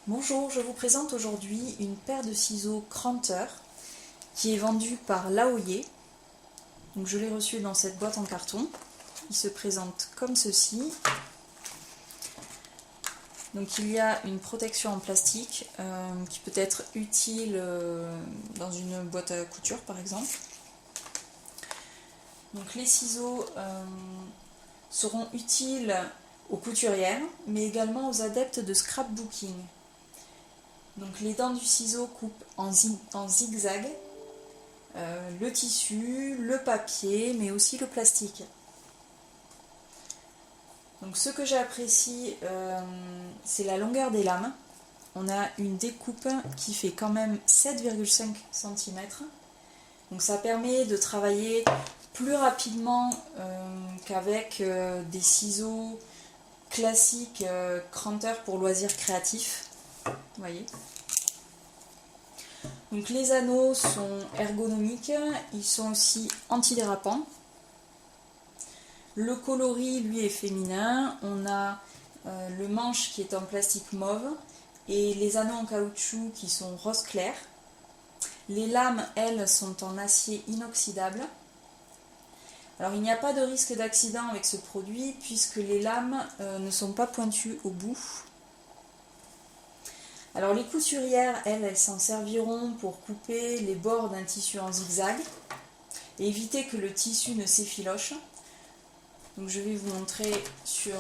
Bonjour, je vous présente aujourd'hui une paire de ciseaux Cranter qui est vendue par Laoye. Donc je l'ai reçu dans cette boîte en carton. Il se présente comme ceci. Donc il y a une protection en plastique qui peut être utile dans une boîte à couture par exemple. Donc les ciseaux seront utiles aux couturières mais également aux adeptes de scrapbooking. Donc les dents du ciseau coupent en zigzag le tissu, le papier, mais aussi le plastique. Donc ce que j'apprécie, c'est la longueur des lames. On a une découpe qui fait quand même 7,5 cm. Donc ça permet de travailler plus rapidement qu'avec des ciseaux classiques Cranter pour loisirs créatifs. Vous voyez. Donc les anneaux sont ergonomiques, ils sont aussi antidérapants. Le coloris, lui, est féminin. On a le manche qui est en plastique mauve et les anneaux en caoutchouc qui sont rose clair. Les lames, elles, sont en acier inoxydable. Alors il n'y a pas de risque d'accident avec ce produit puisque les lames ne sont pas pointues au bout. Alors les couturières, elles s'en serviront pour couper les bords d'un tissu en zigzag et éviter que le tissu ne s'effiloche. Donc je vais vous montrer sur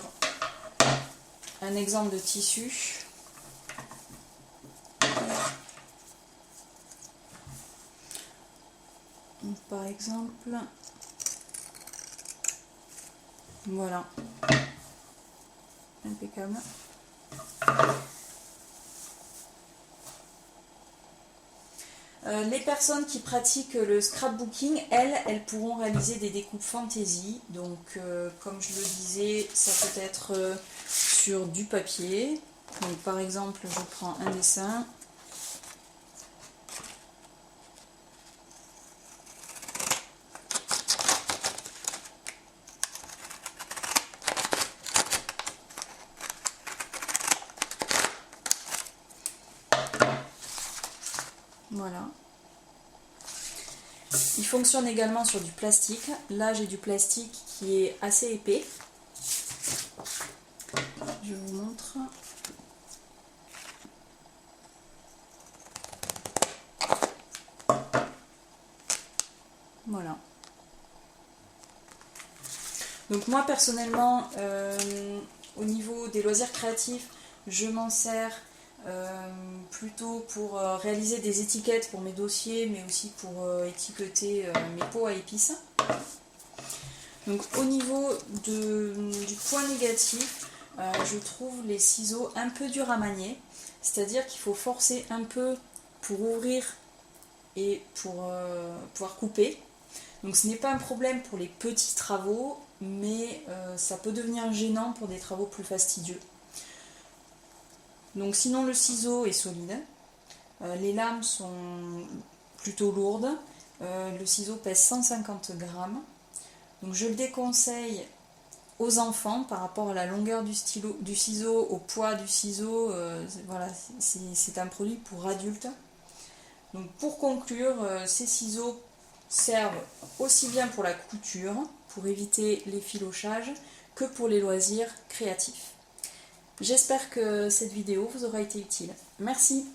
un exemple de tissu. Donc, par exemple, voilà, impeccable. Les personnes qui pratiquent le scrapbooking, elles pourront réaliser des découpes fantaisie. Donc, comme je le disais, ça peut être sur du papier. Donc, par exemple, je prends un dessin. Voilà. Il fonctionne également sur du plastique. Là, j'ai du plastique qui est assez épais. Je vous montre. Voilà. Donc moi, personnellement, au niveau des loisirs créatifs, je m'en sers plutôt pour réaliser des étiquettes pour mes dossiers, mais aussi pour étiqueter mes pots à épices. Donc au niveau du point négatif, je trouve les ciseaux un peu durs à manier, c'est-à-dire qu'il faut forcer un peu pour ouvrir et pour pouvoir couper. Donc ce n'est pas un problème pour les petits travaux, mais ça peut devenir gênant pour des travaux plus fastidieux. Donc sinon le ciseau est solide, les lames sont plutôt lourdes, le ciseau pèse 150 grammes. Donc je le déconseille aux enfants par rapport à la longueur du ciseau, au poids du ciseau. Voilà, c'est un produit pour adultes. Donc pour conclure, ces ciseaux servent aussi bien pour la couture, pour éviter l'effilochage, que pour les loisirs créatifs. J'espère que cette vidéo vous aura été utile. Merci.